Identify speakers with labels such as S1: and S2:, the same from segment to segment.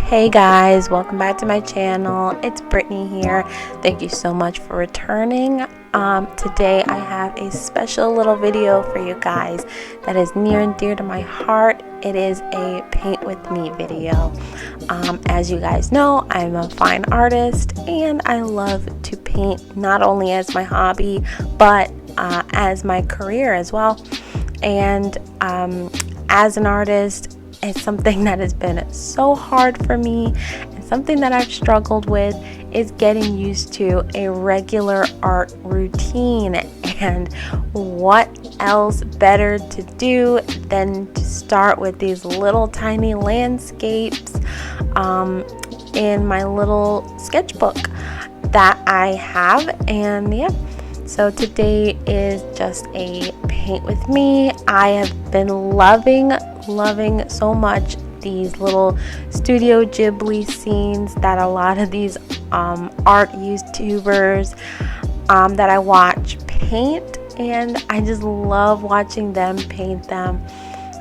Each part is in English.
S1: Hey guys, welcome back to my channel. It's Brittany here. Thank you so much for returning. Today I have a special little video for you guys that is near and dear to my heart. It is a paint with me video. As you guys know, I'm a fine artist and I love to paint not only as my hobby but as my career as well. And as an artist, it's something that has been so hard for me, and something that I've struggled with is getting used to a regular art routine. And what else better to do than to start with these little tiny landscapes in my little sketchbook that I have. And yeah, so today is just a paint with me. I have been loving so much these little Studio Ghibli scenes that a lot of these art YouTubers that I watch paint, and I just love watching them paint them.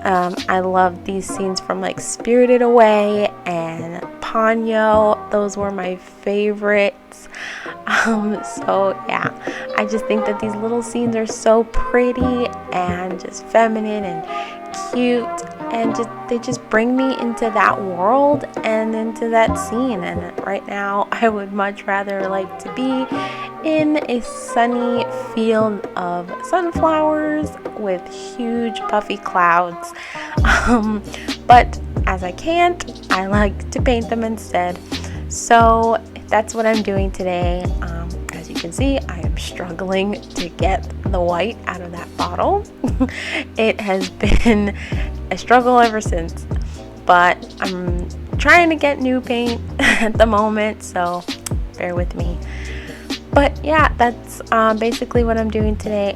S1: I love these scenes from like Spirited Away and Ponyo. Those were my favorites. So yeah, I just think that these little scenes are so pretty and just feminine and cute, and they just bring me into that world and into that scene. And right now I would much rather like to be in a sunny field of sunflowers with huge puffy clouds, but as I can't, I like to paint them instead. So that's what I'm doing today. As you can see, I am struggling to get the white out of that bottle. It has been a struggle ever since, but I'm trying to get new paint at the moment, so bear with me. But yeah, that's basically what I'm doing today.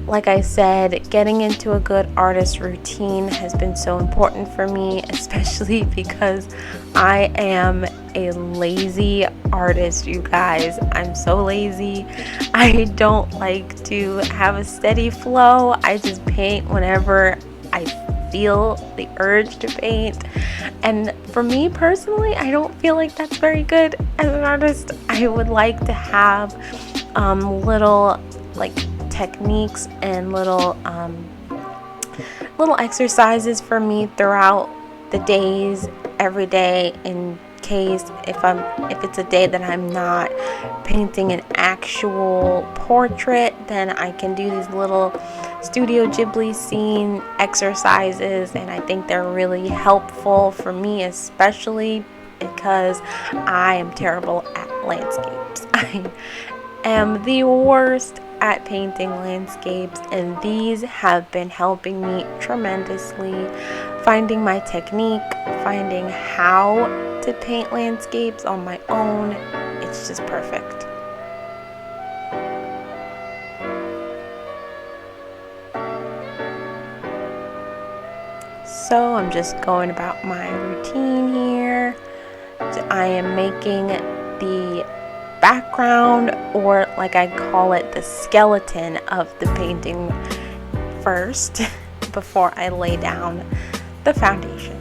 S1: Like I said, getting into a good artist routine has been so important for me, especially because I am a lazy artist, you guys. I'm so lazy. I don't like to have a steady flow. I just paint whenever I feel the urge to paint. And for me personally, I don't feel like that's very good as an artist. I would like to have little like techniques and little exercises for me throughout the days, every day, in case if it's a day that I'm not painting an actual portrait, then I can do these little Studio Ghibli scene exercises, and I think they're really helpful for me, especially because I am terrible at landscapes. I am the worst at painting landscapes, and these have been helping me tremendously, finding my technique, finding how to paint landscapes on my own. It's just perfect. So I'm just going about my routine here. I am making the background, or like I call it, the skeleton of the painting first before I lay down the foundation.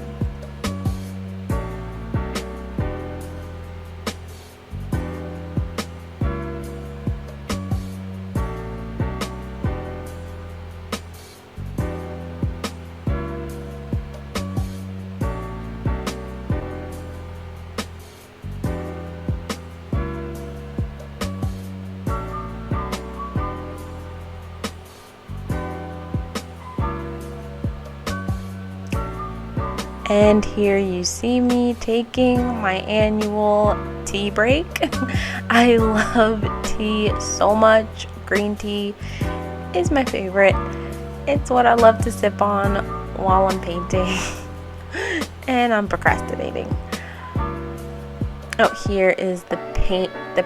S1: And here you see me taking my annual tea break. I love tea so much. Green tea is my favorite. It's what I love to sip on while I'm painting and I'm procrastinating. Oh, here is the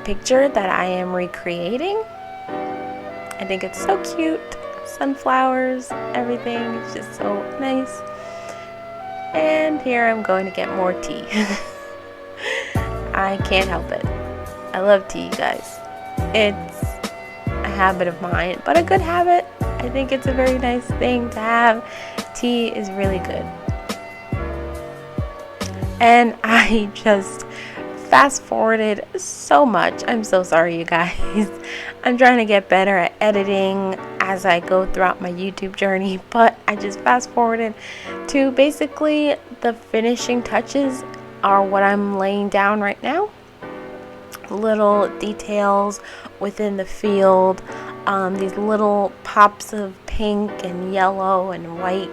S1: picture that I am recreating. I think it's so cute. Sunflowers, everything. It's just so nice. And here I'm going to get more tea. I can't help it. I love tea, guys. It's a habit of mine, but a good habit. I think it's a very nice thing to have. Tea is really good. and I just fast forwarded so much. I'm so sorry, you guys. I'm trying to get better at editing as I go throughout my YouTube journey, but I just fast forwarded to basically the finishing touches are what I'm laying down right now. Little details within the field, these little pops of pink and yellow and white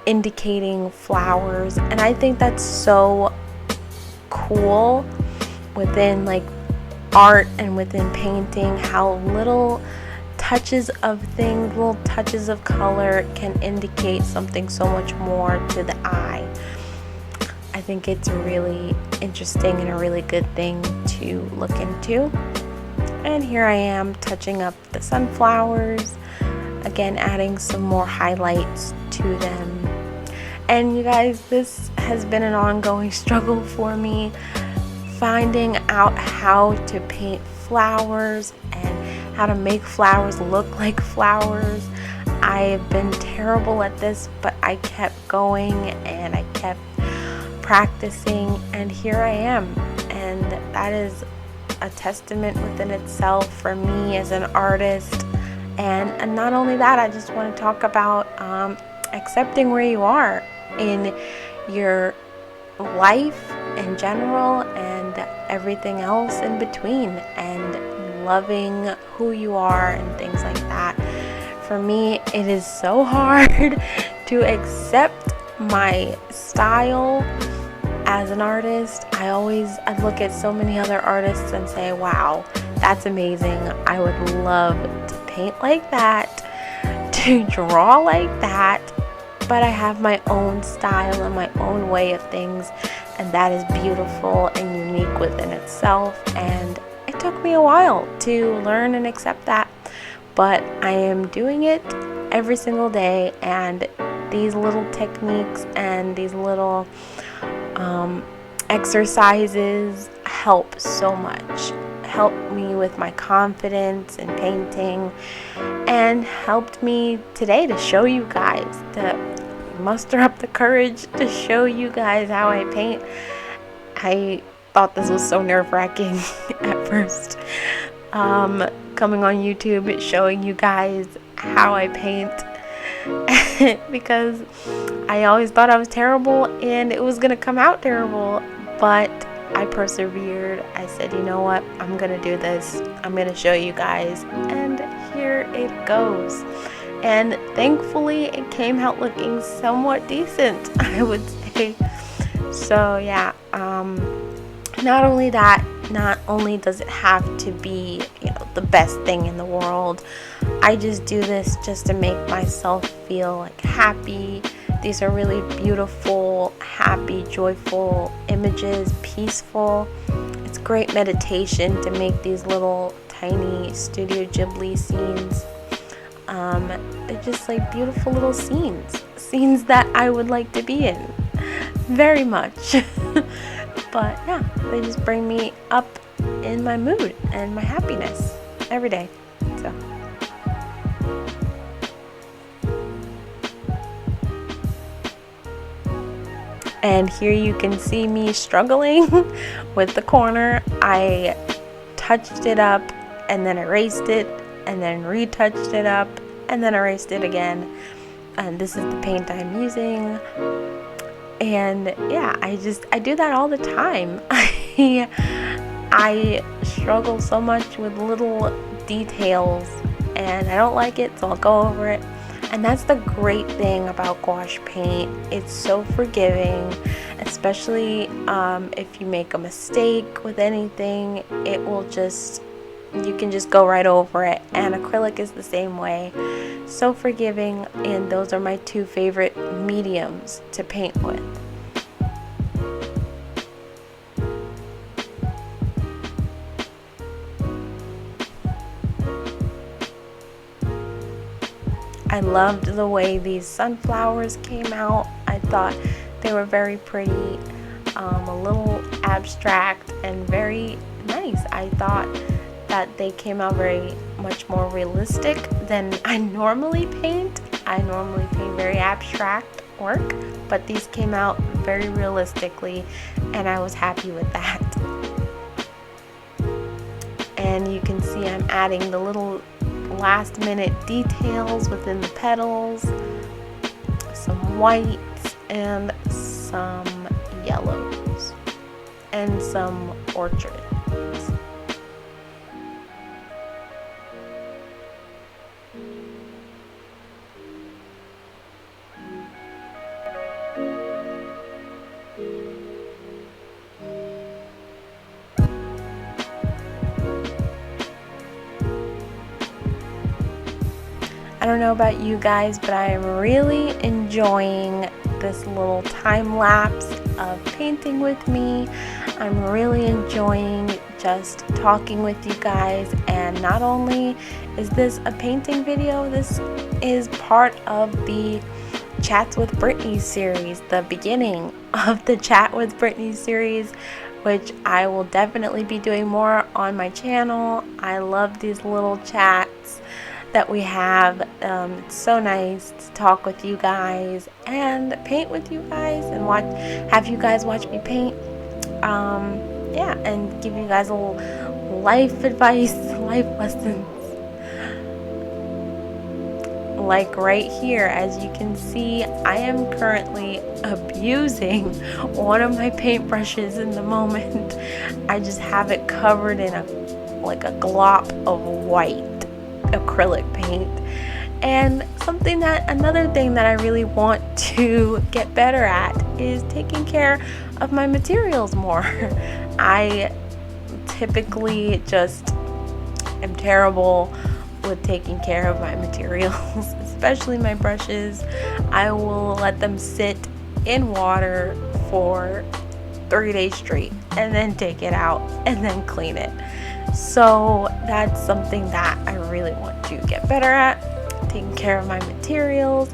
S1: indicating flowers, and I think that's so cool within like art and within painting, how little touches of things, little touches of color can indicate something so much more to the eye. I think it's really interesting and a really good thing to look into. And here I am touching up the sunflowers, again adding some more highlights to them. And you guys, this has been an ongoing struggle for me, finding out how to paint flowers and how to make flowers look like flowers. I have been terrible at this, but I kept going and I kept practicing, and here I am. And that is a testament within itself for me as an artist. And not only that, I just want to talk about accepting where you are in your life in general and everything else in between, and loving who you are and things like that. For me, it is so hard to accept my style as an artist. I look at so many other artists and say, wow, that's amazing. I would love to paint like that, to draw like that, but I have my own style and my own way of things, and that is beautiful and unique within itself. And it took me a while to learn and accept that, but I am doing it every single day. And these little techniques and these little exercises help so much. Help me with my confidence in painting, and helped me today to show you guys, to muster up the courage to show you guys how I paint. I thought this was so nerve-wracking at first, coming on YouTube showing you guys how I paint because I always thought I was terrible and it was gonna come out terrible, but I persevered. I said, you know what, I'm gonna do this. I'm gonna show you guys, and here it goes. And thankfully it came out looking somewhat decent, I would say. So yeah, not only that, not only does it have to be, the best thing in the world, I just do this just to make myself feel like happy. These are really beautiful, happy, joyful images, peaceful. It's great meditation to make these little tiny Studio Ghibli scenes. They're just like beautiful little scenes that I would like to be in very much. But yeah, they just bring me up in my mood and my happiness every day. So and here you can see me struggling with the corner. I touched it up and then erased it and then retouched it up and then erased it again. And this is the paint I'm using. And yeah, I do that all the time. I struggle so much with little details and I don't like it, so I'll go over it. And that's the great thing about gouache paint. It's so forgiving, especially if you make a mistake with anything. You can just go right over it. And acrylic is the same way. So forgiving, and those are my two favorite mediums to paint with. I loved the way these sunflowers came out. I thought they were very pretty, a little abstract and very nice. I thought that they came out very much more realistic than I normally paint. I normally paint very abstract work, but these came out very realistically, and I was happy with that. And you can see I'm adding the little last minute details within the petals, some whites and some yellows and some orchids. I don't know about you guys, but I am really enjoying this little time lapse of painting with me. I'm really enjoying just talking with you guys, and not only is this a painting video, this is part of the Chats with Brittany series, the beginning of the Chat with Brittany series, which I will definitely be doing more on my channel. I love these little chats that we have. It's so nice to talk with you guys and paint with you guys and have you guys watch me paint. Yeah, and give you guys a little life advice, life lessons. Like right here, as you can see, I am currently abusing one of my paintbrushes in the moment. I just have it covered in a glop of white acrylic paint. And another thing that I really want to get better at is taking care of my materials more. I typically just am terrible with taking care of my materials, especially my brushes. I will let them sit in water for 3 days straight and then take it out and then clean it. So that's something that I really want to get better at, taking care of my materials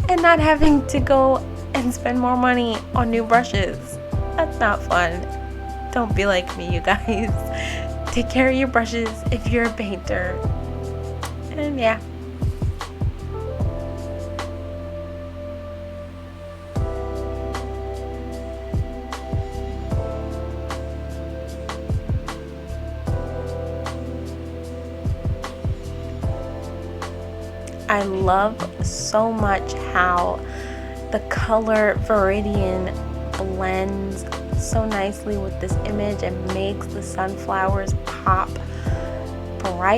S1: and not having to go and spend more money on new brushes. That's not fun. Don't be like me, you guys. Take care of your brushes if you're a painter. And yeah. I love so much how the color Viridian blends so nicely with this image and makes the sunflowers pop bright.